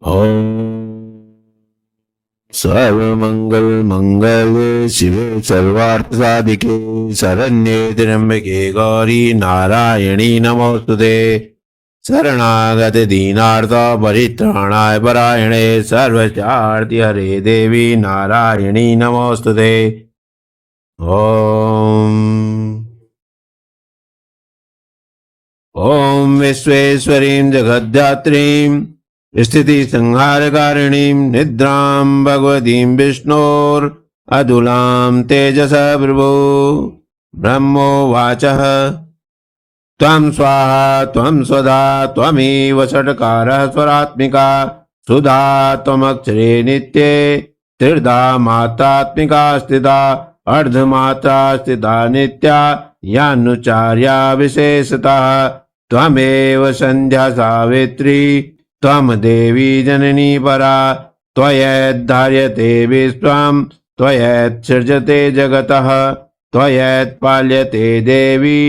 ओम सर्वमंगल मंगल शिवे सर्वार्थ साधिके शरण्ये त्र्यंबके गौरी नारायणी नमोस्तुते शरणागत दीनार्थ परित्राणाय परायणे सर्वचार्ति हरे देवी नारायणी नमोस्तुते। ओम विश्वेश्वरीं जगद्धात्रीं स्थिति संहारकारिणीं निद्रां भगवतीं विष्णोर् अदुलां तेजसा प्रभो ब्रह्मोवाचः त्वं स्वाहा त्वं स्वधा त्वमेव षट्कारः स्वरात्मिका सुधा त्वमक्षरे नित्ये त्रिधा मात्रात्मिका स्थिता अर्धमात्रा स्थिता नित्या यानुचार्या विशेषतः त्वमेव संध्या सावित्री त्वं देवी जननी परा त्वयैद्धार्यते विश्वं त्वयैत्सृजते जगतः त्वयैत्पाल्यते देवी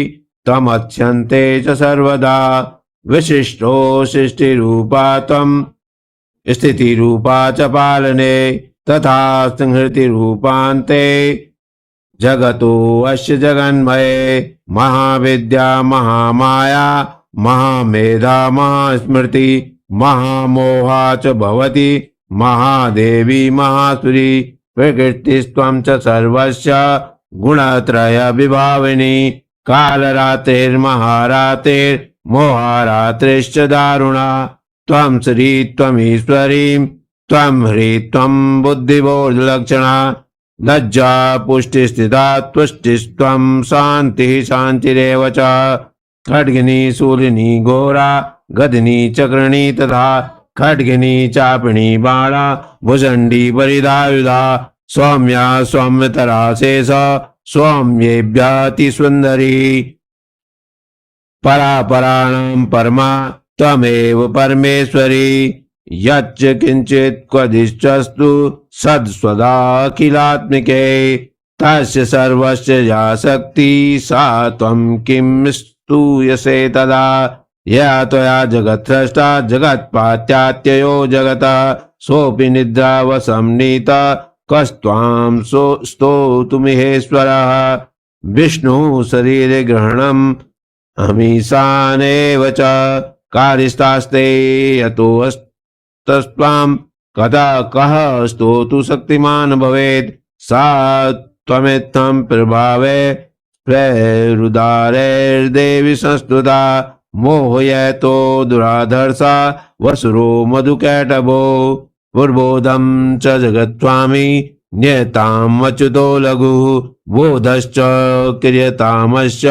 त्वमच्यन्ते च सर्वदा विशिष्टो सृष्टिरूपा त्वं स्थितिरूपा च पालने तथा संहृतिरूपान्ते जगतो अस्य जगन्मये महाविद्या महामाया महामेधा महास्मृति महामोहा च भवति महादेवी महासुरी प्रकृतिस्त्वं च सर्वस्य गुणत्रय विभाविनी कालरात्रिर्महारात्रिर्मोहारात्रिश्च दारुणा त्वं श्री त्वमीश्वरीं त्वं ह्रीं त्वं बुद्धिबोधलक्षणा लज्जा पुष्टिस्थिता तुष्टिस्त्वं शान्तिः शान्तिरेव च खड्गिनी शूलिनी घोरा गदिनी चक्रिणी तथा खड्गिनी चापिणी बाणा भुजंडी परिधायुधा सौम्या सौम्यतरा शेष सौम्येभ्याति सुंदरी परापराणां परमा त्वमेव परमेश्वरी यच्च किंचित् क्वचिच्चस्तु सद्स्वदाखिलात्मिके तस्य सर्वस्य या शक्ति सा त्वं किं स्तूयसे तदा या त्वया जगत्स्रष्टा जगत्पात्यात्ययो जगतः सोऽपि निद्रावशं नीता कस्त्वां स्तोतुमिहेश्वरः विष्णु शरीरे ग्रहणम् अमीशानेव च कारिस्तास्ते यतोऽस्तस्त्वां कः स्तोतु शक्तिमान् भवेत् सा त्वमित्थं प्रभावे प्रहृदारैर्देवी संस्तुता मोहयतो दुराधर्षा वसुरो मधुकैटभो पूर्वोदं च जगत्स्वामी नियताम् अच्युतो लघुः बोधश्च क्रियतामश्च